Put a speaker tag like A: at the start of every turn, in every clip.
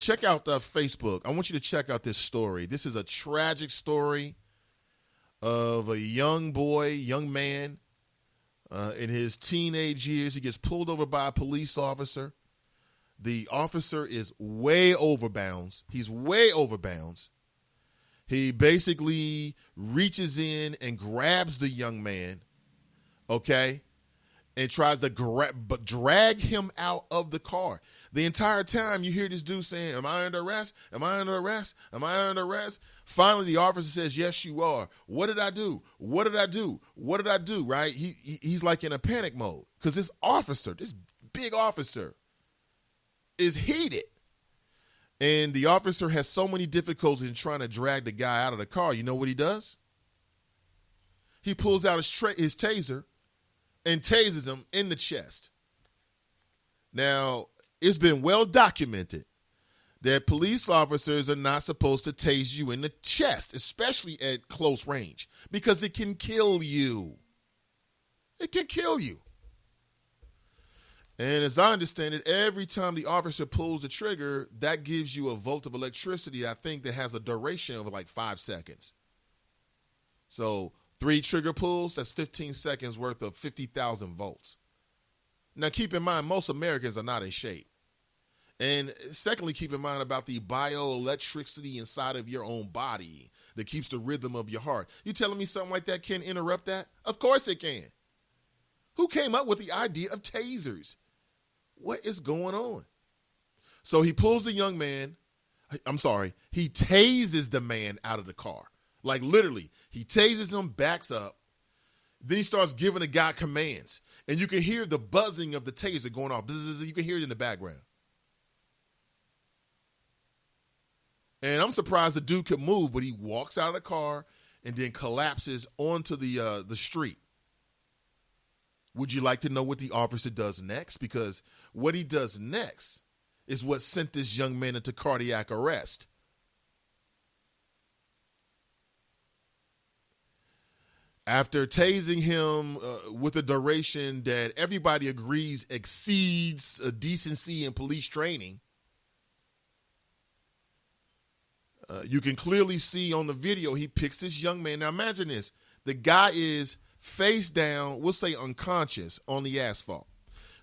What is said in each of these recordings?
A: check out Facebook. I want you to check out this story. This is a tragic story of a young man in his teenage years. He gets pulled over by a police officer. The officer is way over bounds. He's way over bounds. He basically reaches in and grabs the young man, okay, and tries to drag him out of the car. The entire time you hear this dude saying, "Am I under arrest? Am I under arrest? Am I under arrest?" Finally, the officer says, "Yes, you are." What did I do? What did I do? What did I do? Right? He's like in a panic mode because this big officer, is heated. And the officer has so many difficulties in trying to drag the guy out of the car. You know what he does? He pulls out his taser and tases him in the chest. Now, it's been well documented that police officers are not supposed to tase you in the chest, especially at close range, because it can kill you. It can kill you. And as I understand it, every time the officer pulls the trigger, that gives you a volt of electricity, I think, that has a duration of like 5 seconds. So 3 trigger pulls, that's 15 seconds worth of 50,000 volts. Now, keep in mind, most Americans are not in shape. And secondly, keep in mind about the bioelectricity inside of your own body that keeps the rhythm of your heart. You telling me something like that can interrupt that? Of course it can. Who came up with the idea of tasers? What is going on? So he pulls the young man. He tases the man out of the car. Like literally, he tases him, backs up. Then he starts giving the guy commands. And you can hear the buzzing of the taser going off. You can hear it in the background. And I'm surprised the dude could move, but he walks out of the car and then collapses onto the street. Would you like to know what the officer does next? Because what he does next is what sent this young man into cardiac arrest. After tasing him with a duration that everybody agrees exceeds decency and police training, you can clearly see on the video he picks this young man. Now imagine this. The guy is face down, we'll say unconscious, on the asphalt.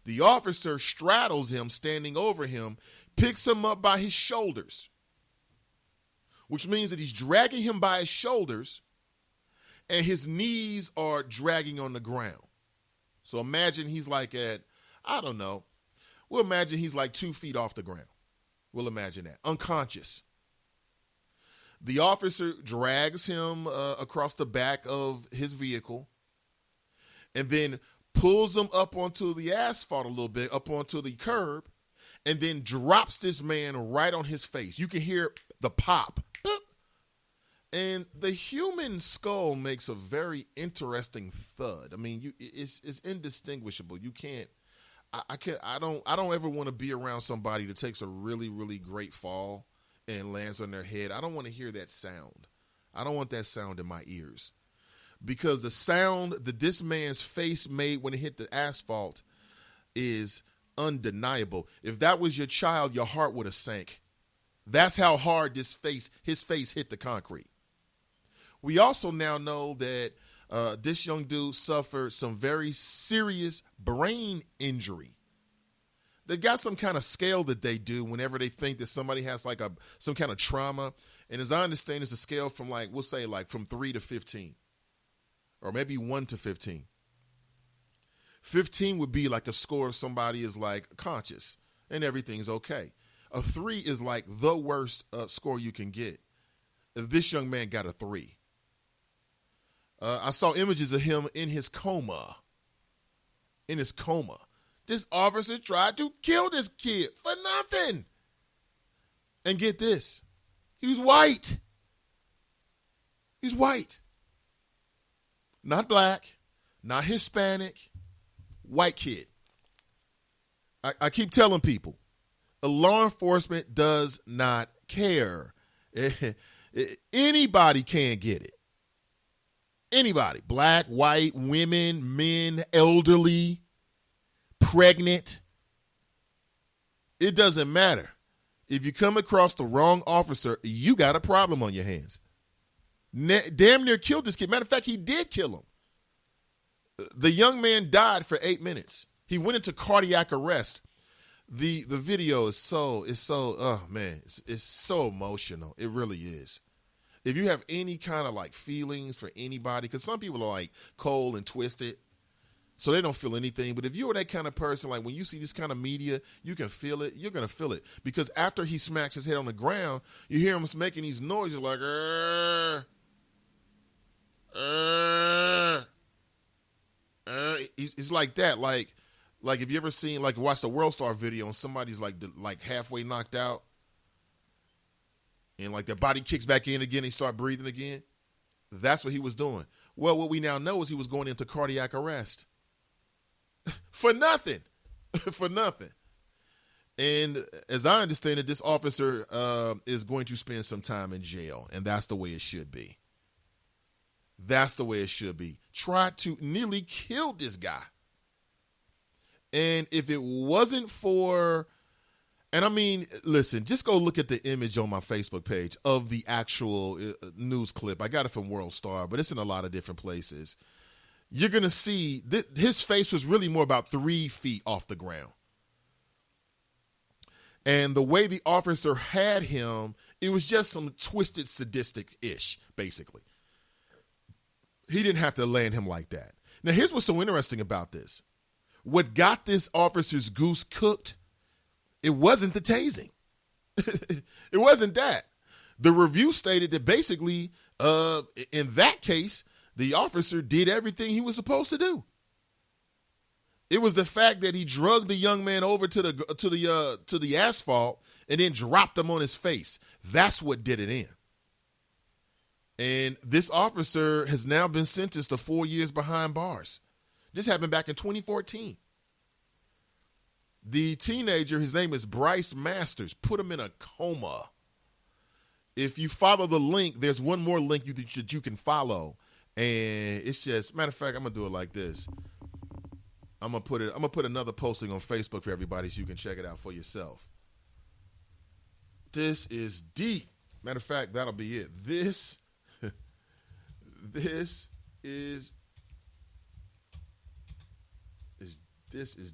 A: The officer straddles him, standing over him, picks him up by his shoulders, which means that he's dragging him by his shoulders and his knees are dragging on the ground. So imagine he's like we'll imagine he's like 2 feet off the ground. We'll imagine that. Unconscious. The officer drags him across the back of his vehicle and then pulls him up onto the asphalt a little bit, up onto the curb, and then drops this man right on his face. You can hear the pop. And the human skull makes a very interesting thud. I mean, it's indistinguishable. You can't. I don't ever want to be around somebody that takes a really, really great fall and lands on their head. I don't want to hear that sound. I don't want that sound in my ears. Because the sound that this man's face made when it hit the asphalt is undeniable. If that was your child, your heart would have sank. That's how hard his face hit the concrete. We also now know that this young dude suffered some very serious brain injury. They got some kind of scale that they do whenever they think that somebody has like some kind of trauma. And as I understand, it's a scale from we'll say from 3 to 15. Or maybe 1 to 15. 15 would be like a score if somebody is like conscious and everything's okay. A 3 is like the worst score you can get. This young man got a 3. I saw images of him in his coma. This officer tried to kill this kid for nothing. And get this. He was white. He's white. Not black, not Hispanic, white kid. I keep telling people, law enforcement does not care. Anybody can get it. Anybody, black, white, women, men, elderly, pregnant. It doesn't matter. If you come across the wrong officer, you got a problem on your hands. Damn near killed this kid. Matter of fact, he did kill him. The young man died for 8 minutes. He went into cardiac arrest. The video is so oh man, it's so emotional. It really is. If you have any kind of like feelings for anybody, because some people are like cold and twisted, so they don't feel anything. But if you are that kind of person, like when you see this kind of media, you can feel it. You're going to feel it. Because after he smacks his head on the ground, you hear him making these noises like, he's like that. Like if you ever seen, like watch the World Star video and somebody's like halfway knocked out and like their body kicks back in again, they start breathing again. That's what he was doing. Well, what we now know is he was going into cardiac arrest. For nothing. For nothing. And as I understand it, this officer is going to spend some time in jail, and that's the way it should be. That's the way it should be. Tried to nearly kill this guy. And if it wasn't for, and I mean, listen, just go look at the image on my Facebook page of the actual news clip. I got it from World Star, but it's in a lot of different places. You're going to see his face was really more about 3 feet off the ground. And the way the officer had him, it was just some twisted sadistic-ish, basically. He didn't have to land him like that. Now, here's what's so interesting about this. What got this officer's goose cooked, it wasn't the tasing. It wasn't that. The review stated that basically, in that case, the officer did everything he was supposed to do. It was the fact that he drugged the young man over to the asphalt and then dropped him on his face. That's what did it in. And this officer has now been sentenced to 4 years behind bars. This happened back in 2014. The teenager, his name is Bryce Masters, put him in a coma. If you follow the link, there's one more link that you can follow. And it's just, matter of fact, I'm going to do it like this. I'm going to put another posting on Facebook for everybody so you can check it out for yourself. This is deep. Matter of fact, that'll be it. This is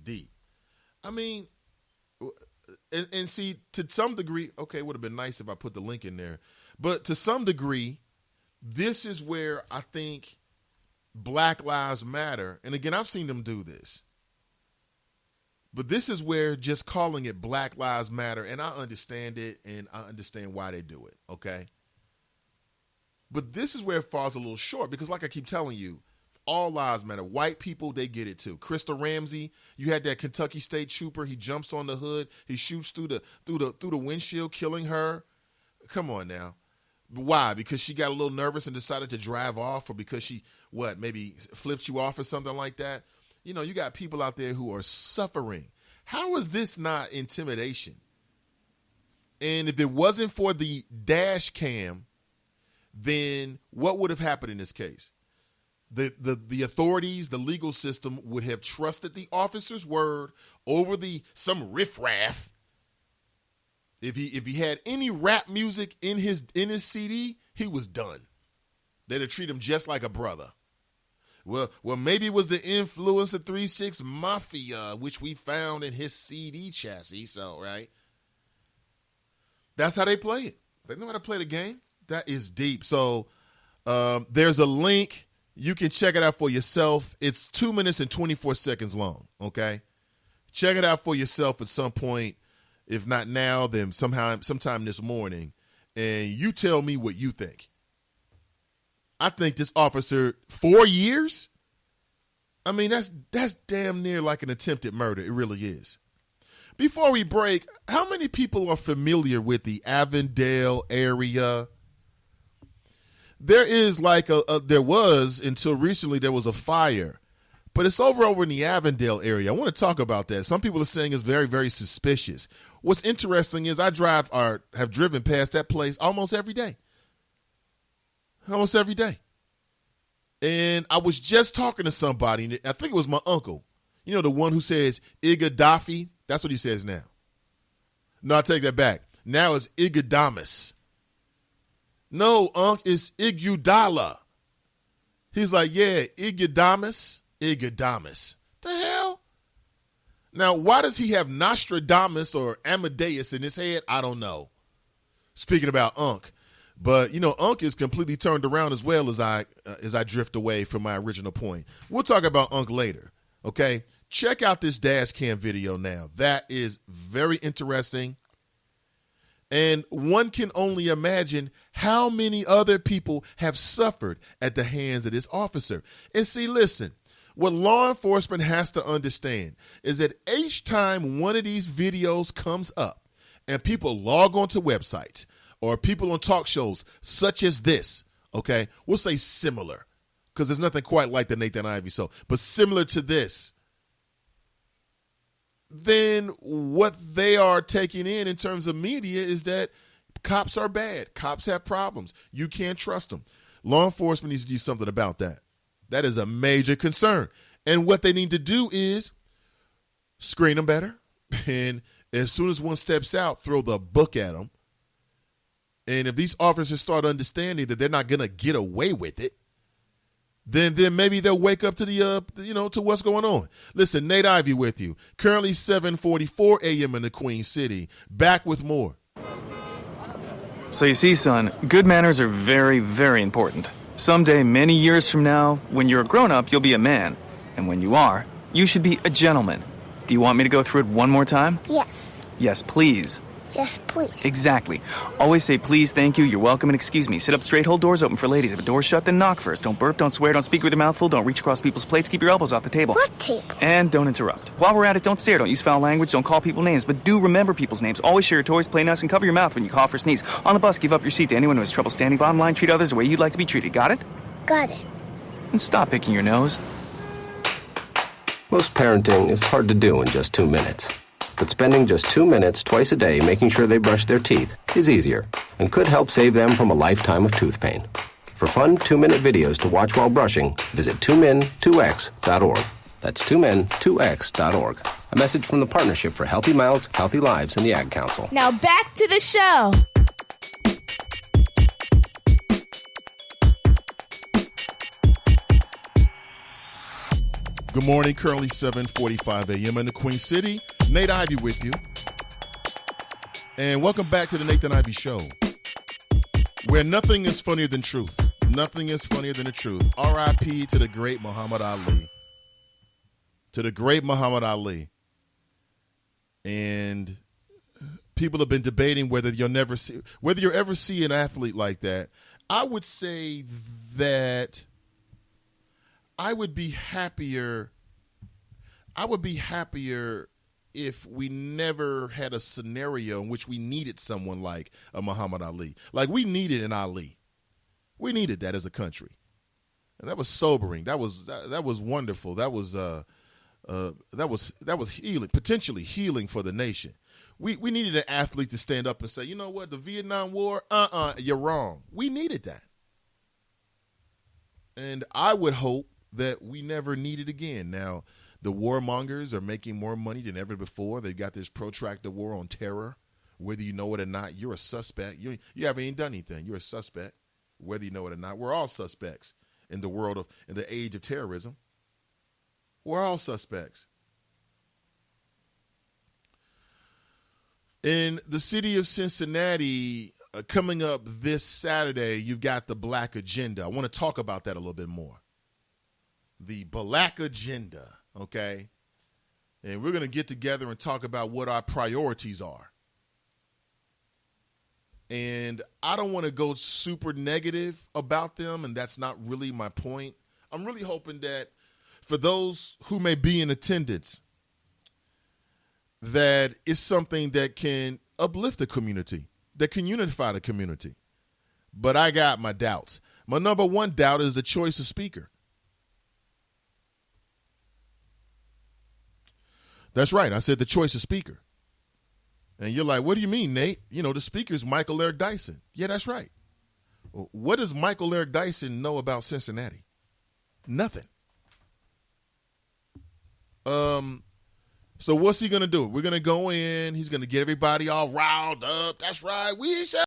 A: deep. I mean, and see, to some degree, okay, it would have been nice if I put the link in there. But to some degree, this is where I think Black Lives Matter, and again, I've seen them do this, but this is where just calling it Black Lives Matter, and I understand it, and I understand why they do it, okay? But this is where it falls a little short, because like I keep telling you, all lives matter. White people, they get it too. Crystal Ramsey, you had that Kentucky State Trooper, he jumps on the hood, he shoots through the windshield, killing her. Come on now. Why? Because she got a little nervous and decided to drive off, or because she, maybe flipped you off or something like that? You know, you got people out there who are suffering. How is this not intimidation? And if it wasn't for the dash cam, then what would have happened in this case? The authorities, the legal system would have trusted the officer's word over some riffraff. If he had any rap music in his CD, he was done. They'd have treated him just like a brother. Well, maybe it was the influence of 3 6 Mafia, which we found in his CD chassis. So, right? That's how they play it. They know how to play the game. That is deep. So, there's a link. You can check it out for yourself. It's 2 minutes and 24 seconds long, okay? Check it out for yourself at some point. If not now, then sometime this morning. And you tell me what you think. I think this officer, 4 years? I mean, that's damn near like an attempted murder. It really is. Before we break, how many people are familiar with the Avondale area? There is there was, until recently, there was a fire. But it's over in the Avondale area. I want to talk about that. Some people are saying it's very, very suspicious. What's interesting is I have driven past that place almost every day. Almost every day. And I was just talking to somebody, I think it was my uncle. You know, the one who says Gaddafi? That's what he says now. No, I take that back. Now it's Igudamas. No, Unc, it's Igudala. He's like, yeah, Igudamas. The hell? Now, why does he have Nostradamus or Amadeus in his head? I don't know. Speaking about Unc. But, Unc is completely turned around as well as I drift away from my original point. We'll talk about Unc later, okay? Check out this dash cam video now. That is very interesting. And one can only imagine how many other people have suffered at the hands of this officer. And see, listen, what law enforcement has to understand is that each time one of these videos comes up and people log onto websites or people on talk shows such as this, okay, we'll say similar because there's nothing quite like the Nathan Ivey Show, but similar to this, then what they are taking in terms of media is that cops are bad. Cops have problems. You can't trust them. Law enforcement needs to do something about that. That is a major concern. And what they need to do is screen them better. And as soon as one steps out, throw the book at them. And if these officers start understanding that they're not going to get away with it, then maybe they'll wake up to to what's going on. Listen, Nate Ivey with you. Currently 7:44 a.m. in the Queen City. Back with more.
B: So you see, son, good manners are very, very important. Someday, many years from now, when you're a grown-up, you'll be a man. And when you are, you should be a gentleman. Do you want me to go through it one more time?
C: Yes.
B: Yes, please.
C: Yes, please.
B: Exactly. Always say please, thank you, you're welcome, and excuse me. Sit up straight, hold doors open for ladies. If a door's shut, then knock first. Don't burp, don't swear, don't speak with your mouth full, don't reach across people's plates, keep your elbows off the table.
C: What table?
B: And don't interrupt. While we're at it, don't stare, don't use foul language, don't call people names, but do remember people's names. Always share your toys, play nice, and cover your mouth when you cough or sneeze. On the bus, give up your seat to anyone who has trouble standing. Bottom line, treat others the way you'd like to be treated. Got it?
C: Got it.
B: And stop picking your nose.
D: Most parenting is hard to do in just 2 minutes. But spending just 2 minutes twice a day making sure they brush their teeth is easier and could help save them from a lifetime of tooth pain. For fun 2-minute videos to watch while brushing, visit 2min2x.org. That's 2min2x.org. A message from the Partnership for Healthy Mouths, Healthy Lives, and the Ad Council.
E: Now back to the show.
A: Good morning, currently 7:45 a.m. in the Queen City. Nate Ivey with you. And welcome back to the Nathan Ivey Show, where nothing is funnier than truth. Nothing is funnier than the truth. R.I.P. to the great Muhammad Ali. To the great Muhammad Ali. And people have been debating whether you'll ever see an athlete like that. I would say that I would be happier if we never had a scenario in which we needed someone like a Muhammad Ali. Like we needed an Ali. We needed that as a country. And that was sobering. That was wonderful. That was healing, potentially healing for the nation. We needed an athlete to stand up and say, you know what, the Vietnam War, you're wrong. We needed that. And I would hope that we never need it again. Now, the warmongers are making more money than ever before. They've got this protracted war on terror. Whether you know it or not, you're a suspect. You haven't even done anything. You're a suspect, whether you know it or not. We're all suspects in the age of terrorism. We're all suspects. In the city of Cincinnati, coming up this Saturday, you've got the Black Agenda. I want to talk about that a little bit more. The Black Agenda, okay? And we're going to get together and talk about what our priorities are. And I don't want to go super negative about them, and that's not really my point. I'm really hoping that for those who may be in attendance, that it's something that can uplift the community, that can unify the community. But I got my doubts. My number one doubt is the choice of speaker. That's right. I said the choice of speaker. And you're like, what do you mean, Nate? The speaker is Michael Eric Dyson. Yeah, that's right. What does Michael Eric Dyson know about Cincinnati? Nothing. So what's he going to do? We're going to go in. He's going to get everybody all riled up. That's right. We shall